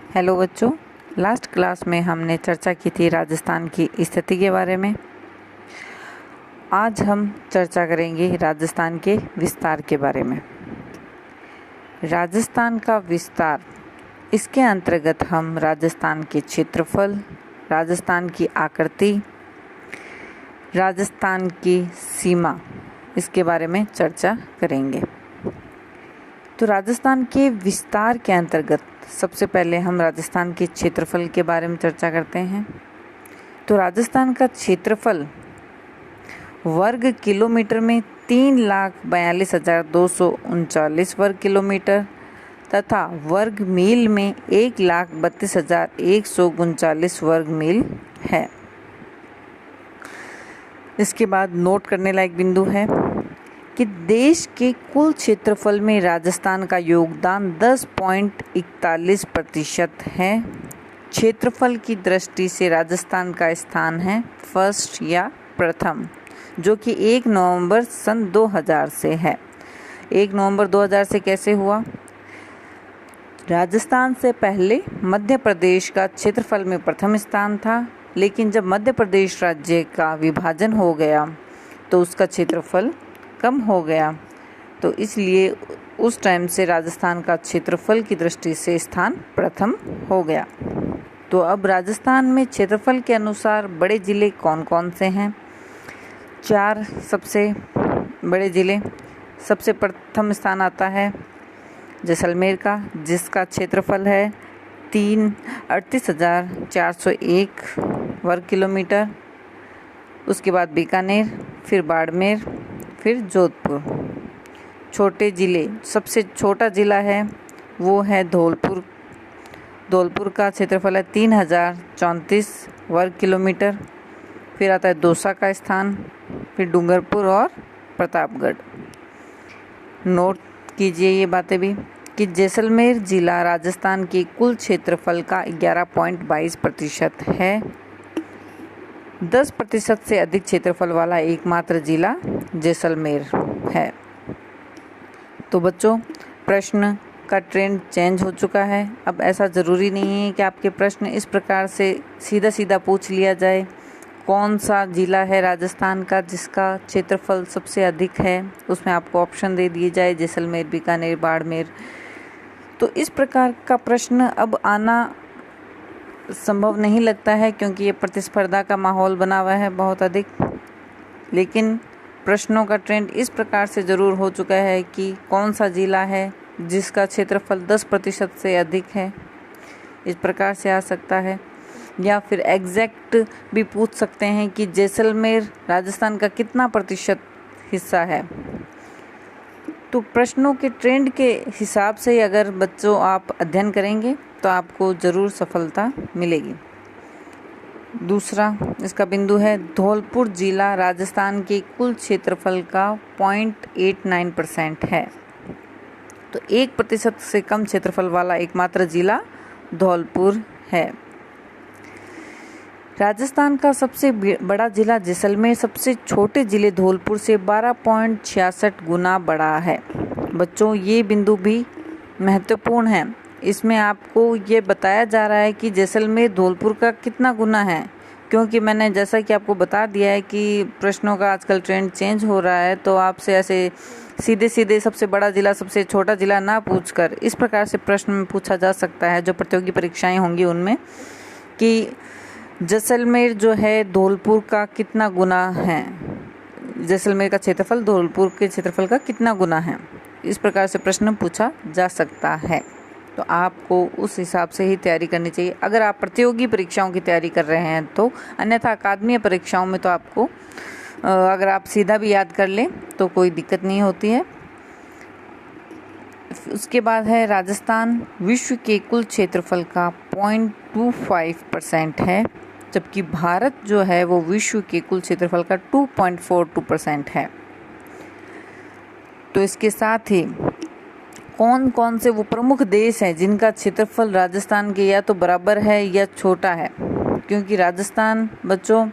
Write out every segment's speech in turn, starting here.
Hello बच्चों, last class में हमने चर्चा की थी राजस्थान की स्थिति के बारे में। आज हम चर्चा करेंगे राजस्थान के विस्तार के बारे में। राजस्थान का विस्तार, इसके अंतर्गत हम राजस्थान के क्षेत्रफल, राजस्थान की आकृति, राजस्थान की सीमा, इसके बारे में चर्चा करेंगे। तो राजस्थान के विस्तार के अंतर्गत सबसे पहले हम राजस्थान के क्षेत्रफल के बारे में चर्चा करते हैं। तो राजस्थान का क्षेत्रफल वर्ग किलोमीटर में 3,42,239 वर्ग किलोमीटर तथा वर्ग मील में 1,32,139 वर्ग मील है। इसके बाद नोट करने लायक बिंदु है कि देश के कुल क्षेत्रफल में राजस्थान का योगदान 10.41% है। क्षेत्रफल की दृष्टि से राजस्थान का स्थान है फर्स्ट या प्रथम, जो कि 1 नवंबर सन 2000 से है। 1 नवंबर 2000 से कैसे हुआ? राजस्थान से पहले मध्य प्रदेश का क्षेत्रफल में प्रथम स्थान था, लेकिन जब मध्य प्रदेश राज्य का विभाजन हो गया तो उसका क्षेत्रफल कम हो गया, तो इसलिए उस टाइम से राजस्थान का क्षेत्रफल की दृष्टि से स्थान प्रथम हो गया। तो अब राजस्थान में क्षेत्रफल के अनुसार बड़े ज़िले कौन कौन से हैं? 4 सबसे बड़े ज़िले। सबसे प्रथम स्थान आता है जैसलमेर का, जिसका क्षेत्रफल है 38,401 वर्ग किलोमीटर। उसके बाद बीकानेर, फिर बाड़मेर, फिर जोधपुर। छोटे ज़िले, सबसे छोटा ज़िला है वो है धौलपुर। धौलपुर का क्षेत्रफल है 3,034 वर्ग किलोमीटर। फिर आता है दौसा का स्थान, फिर डूंगरपुर और प्रतापगढ़। नोट कीजिए ये बातें भी कि जैसलमेर ज़िला राजस्थान के कुल क्षेत्रफल का 11.22% है। 10% से अधिक क्षेत्रफल वाला एकमात्र जिला जैसलमेर है। तो बच्चों, प्रश्न का ट्रेंड चेंज हो चुका है। अब ऐसा ज़रूरी नहीं है कि आपके प्रश्न इस प्रकार से सीधा सीधा पूछ लिया जाए, कौन सा जिला है राजस्थान का जिसका क्षेत्रफल सबसे अधिक है। उसमें आपको ऑप्शन दे दिए जाए जैसलमेर, बीकानेर, बाड़मेर। तो इस प्रकार का प्रश्न अब आना संभव नहीं लगता है, क्योंकि ये प्रतिस्पर्धा का माहौल बना हुआ है बहुत अधिक। लेकिन प्रश्नों का ट्रेंड इस प्रकार से ज़रूर हो चुका है कि कौन सा जिला है जिसका क्षेत्रफल 10% से अधिक है, इस प्रकार से आ सकता है। या फिर एग्जैक्ट भी पूछ सकते हैं कि जैसलमेर राजस्थान का कितना प्रतिशत हिस्सा है। तो प्रश्नों के ट्रेंड के हिसाब से अगर बच्चों आप अध्ययन करेंगे तो आपको ज़रूर सफलता मिलेगी। दूसरा इसका बिंदु है धौलपुर जिला राजस्थान के कुल क्षेत्रफल का 0.89% है। तो 1% से कम क्षेत्रफल वाला एकमात्र जिला धौलपुर है। राजस्थान का सबसे बड़ा जिला जैसलमेर सबसे छोटे जिले धौलपुर से 12.66 गुना बड़ा है। बच्चों, ये बिंदु भी महत्वपूर्ण है। इसमें आपको ये बताया जा रहा है कि जैसलमेर धौलपुर का कितना गुना है, क्योंकि मैंने जैसा कि आपको बता दिया है कि प्रश्नों का आजकल ट्रेंड चेंज हो रहा है। तो आपसे ऐसे सीधे सीधे सबसे बड़ा जिला, सबसे छोटा जिला ना पूछकर इस प्रकार से प्रश्न में पूछा जा सकता है, जो प्रतियोगी परीक्षाएं होंगी उनमें, कि जैसलमेर जो है धौलपुर का कितना गुना है, जैसलमेर का क्षेत्रफल धौलपुर के क्षेत्रफल का कितना गुना है। इस प्रकार से प्रश्न पूछा जा सकता है। तो आपको उस हिसाब से ही तैयारी करनी चाहिए अगर आप प्रतियोगी परीक्षाओं की तैयारी कर रहे हैं तो। अन्यथा अकादमीय परीक्षाओं में तो आपको अगर आप सीधा भी याद कर लें तो कोई दिक्कत नहीं होती है। उसके बाद है राजस्थान विश्व के कुल क्षेत्रफल का 0.25% है, जबकि भारत जो है वो विश्व के कुल क्षेत्रफल का 2.42% है। तो इसके साथ ही कौन कौन से वो प्रमुख देश हैं जिनका क्षेत्रफल राजस्थान के या तो बराबर है या छोटा है, क्योंकि राजस्थान बच्चों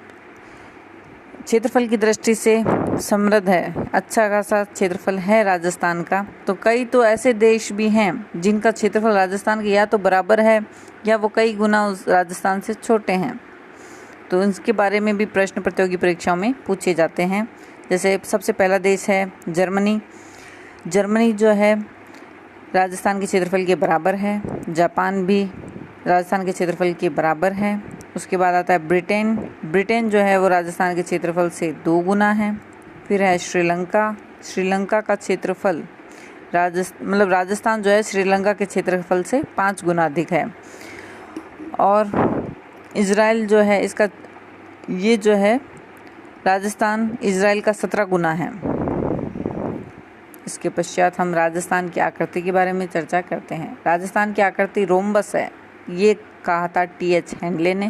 क्षेत्रफल की दृष्टि से समृद्ध है, अच्छा खासा क्षेत्रफल है राजस्थान का। तो कई तो ऐसे देश भी हैं जिनका क्षेत्रफल राजस्थान के या तो बराबर है या वो कई गुना उस राजस्थान से छोटे हैं। तो इसके बारे में भी प्रश्न प्रतियोगी परीक्षाओं में पूछे जाते हैं। जैसे सबसे पहला देश है जर्मनी। जर्मनी जो है राजस्थान के क्षेत्रफल के बराबर है। जापान भी राजस्थान के क्षेत्रफल के बराबर है। उसके बाद आता है ब्रिटेन। ब्रिटेन जो है वो राजस्थान के क्षेत्रफल से 2 गुना है। फिर है श्रीलंका। श्रीलंका का क्षेत्रफल राजस्थान जो है श्रीलंका के क्षेत्रफल से 5 गुना अधिक है। और इजराइल जो है ये जो है राजस्थान इजराइल का 17 गुना है। इसके पश्चात हम राजस्थान की आकृति के बारे में चर्चा करते हैं। राजस्थान की आकृति रोम्बस है, ये कहा था टी.एच. हेंडले ने।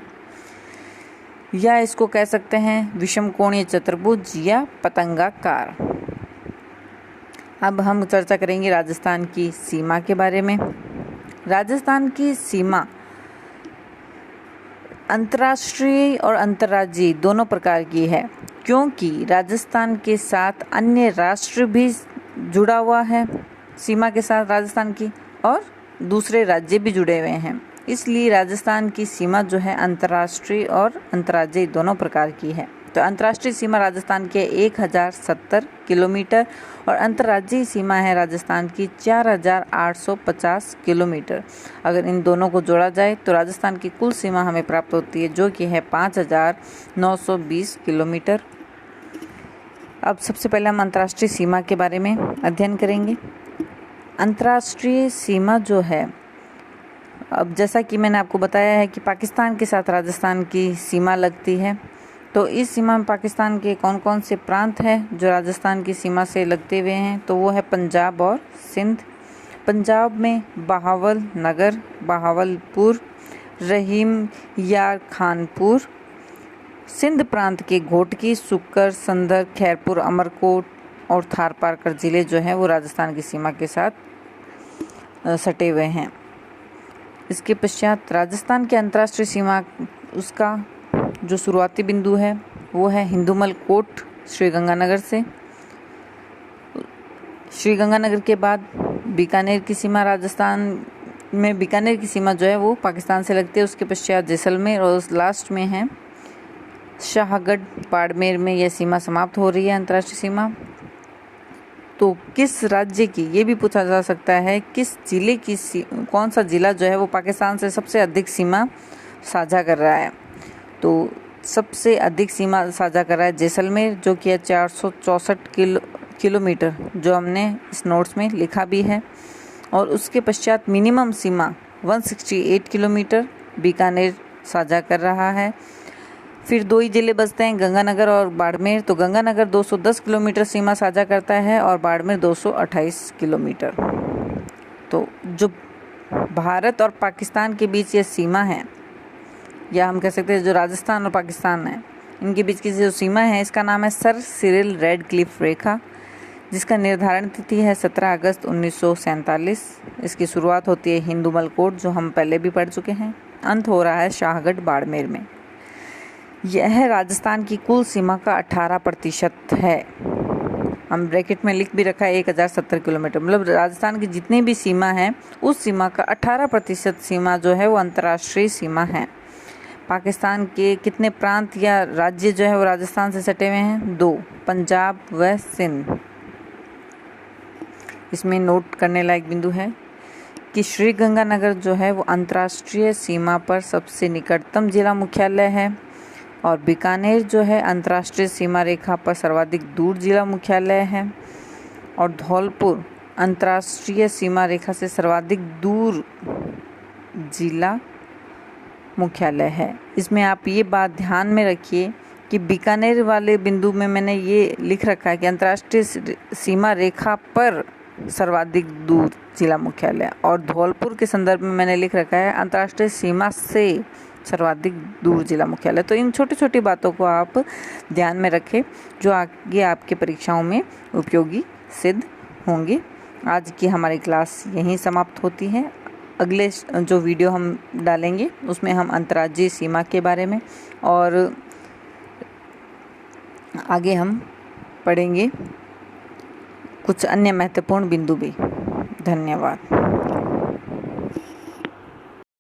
या इसको कह सकते हैं विषम कोणीय चतुर्भुज या पतंगाकार। अब हम चर्चा करेंगे राजस्थान की सीमा के बारे में। राजस्थान की सीमा अंतर्राष्ट्रीय और अंतर्राज्यीय दोनों प्रकार की है, क्योंकि राजस्थान के साथ अन्य राष्ट्र भी जुड़ा हुआ है सीमा के साथ राजस्थान की, और दूसरे राज्य भी जुड़े हुए हैं। इसलिए राजस्थान की सीमा जो है अंतर्राष्ट्रीय और अंतर्राज्यीय दोनों प्रकार की है। तो अंतर्राष्ट्रीय सीमा राजस्थान के 1070 किलोमीटर और अंतर्राज्यीय सीमा है राजस्थान की 4850 किलोमीटर। अगर इन दोनों को जोड़ा जाए तो राजस्थान की कुल सीमा हमें प्राप्त होती है, जो कि है 5920 किलोमीटर। अब सबसे पहले हम अंतर्राष्ट्रीय सीमा के बारे में अध्ययन करेंगे। अंतर्राष्ट्रीय सीमा जो है, अब जैसा कि मैंने आपको बताया है कि पाकिस्तान के साथ राजस्थान की सीमा लगती है। तो इस सीमा में पाकिस्तान के कौन कौन से प्रांत हैं जो राजस्थान की सीमा से लगते हुए हैं, तो वो है पंजाब और सिंध। पंजाब में बहावल नगर, बहावलपुर, रहीम यार खानपुर। सिंध प्रांत के घोटकी, सुक्कर, संदर, खैरपुर, अमरकोट और थारपारकर ज़िले जो हैं वो राजस्थान की सीमा के साथ सटे हुए हैं। इसके पश्चात राजस्थान की अंतर्राष्ट्रीय सीमा, उसका जो शुरुआती बिंदु है वो है हिंदुमल कोट श्रीगंगानगर से। श्रीगंगानगर के बाद बीकानेर की सीमा, राजस्थान में बीकानेर की सीमा जो है वो पाकिस्तान से लगती है। उसके पश्चात जैसलमेर और लास्ट में है शाहगढ़। बाड़मेर में यह सीमा समाप्त हो रही है अंतर्राष्ट्रीय सीमा। तो किस राज्य की, ये भी पूछा जा सकता है, किस जिले की कौन सा जिला जो है वो पाकिस्तान से सबसे अधिक सीमा साझा कर रहा है। तो सबसे अधिक सीमा साझा कर रहा है जैसलमेर, जो कि है 464 किलोमीटर, जो हमने इस नोट्स में लिखा भी है। और उसके पश्चात मिनिमम सीमा 168 किलोमीटर बीकानेर साझा कर रहा है। फिर 2 ही जिले बचते हैं, गंगानगर और बाड़मेर। तो गंगानगर 210 किलोमीटर सीमा साझा करता है और बाड़मेर 228 किलोमीटर। तो जो भारत और पाकिस्तान के बीच ये सीमा है, या हम कह सकते हैं जो राजस्थान और पाकिस्तान है, इनके बीच की जो सीमा है, इसका नाम है सर सिरिल रेडक्लिफ रेखा, जिसका निर्धारण तिथि है 17 अगस्त 1947। इसकी शुरुआत होती है हिंदुमल कोट, जो हम पहले भी पढ़ चुके हैं। अंत हो रहा है शाहगढ़ बाड़मेर में। यह राजस्थान की कुल सीमा का 18% है। हम ब्रैकेट में लिख भी रखा है 1070 किलोमीटर, मतलब राजस्थान की जितनी भी सीमा है उस सीमा का 18% सीमा जो है वो अंतर्राष्ट्रीय सीमा है। पाकिस्तान के कितने प्रांत या राज्य जो है वो राजस्थान से सटे हुए हैं? 2, पंजाब व सिंध। इसमें नोट करने लायक बिंदु है कि श्रीगंगानगर जो है वो अंतर्राष्ट्रीय सीमा पर सबसे निकटतम जिला मुख्यालय है, और बीकानेर जो है अंतर्राष्ट्रीय सीमा रेखा पर सर्वाधिक दूर जिला मुख्यालय है, और धौलपुर अंतर्राष्ट्रीय सीमा रेखा से सर्वाधिक दूर जिला मुख्यालय है। इसमें आप ये बात ध्यान में रखिए कि बीकानेर वाले बिंदु में मैंने ये लिख रखा है कि अंतर्राष्ट्रीय सीमा रेखा पर सर्वाधिक दूर जिला मुख्यालय, और धौलपुर के संदर्भ में मैंने लिख रखा है अंतर्राष्ट्रीय सीमा से सर्वाधिक दूर जिला मुख्यालय। तो इन छोटी छोटी बातों को आप ध्यान में रखें, जो आगे आपके परीक्षाओं में उपयोगी सिद्ध होंगी। आज की हमारी क्लास यहीं समाप्त होती है। अगले जो वीडियो हम डालेंगे उसमें हम अंतर्राज्यीय सीमा के बारे में और आगे हम पढ़ेंगे कुछ अन्य महत्वपूर्ण बिंदु भी। धन्यवाद।